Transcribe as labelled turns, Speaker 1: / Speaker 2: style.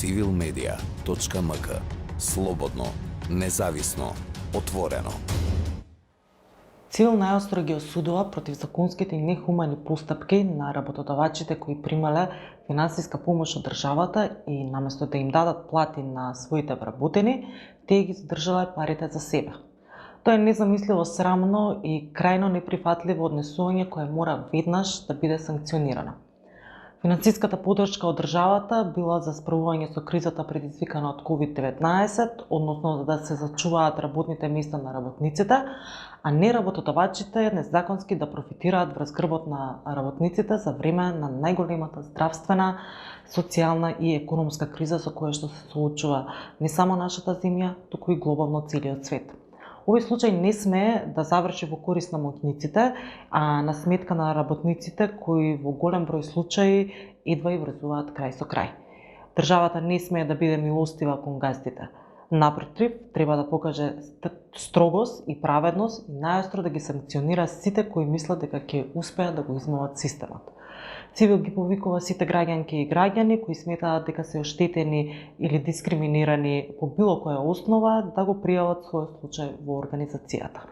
Speaker 1: civilmedia.mk. Слободно, независно, отворено.
Speaker 2: Цивил најостро ги осудува противзаконските и нехумани постапки на работодавачите кои примале финансиска помош од државата и наместо да им дадат плати на своите вработени, тие ги задржале парите за себе. Тоа е незамисливо срамно и крајно неприфатливо однесување кое мора веднаш да биде санкционирано. Финансиската поддршка од државата била за справување со кризата предизвикана од COVID-19, односно за да се зачуваат работните места на работниците, а не работодавачите незаконски да профитираат врз грбот на работниците за време на најголемата здравствена, социјална и економска криза со која што се соочува не само нашата земја, туку и глобално целиот свет. Овој случај не смее да заврши во корист на моќниците, а на сметка на работниците кои во голем број случаи едва и врзуваат крај со крај. Државата не смее да биде милостива кон газдите. Напротив, треба да покаже строгост и праведност и најостро да ги санкционира сите кои мислат дека ќе успеат да го измамат системот. Цивил ги повикува сите граѓанки и граѓани кои сметаат дека се оштетени или дискриминирани по било која основа да го пријават својот случај во организацијата.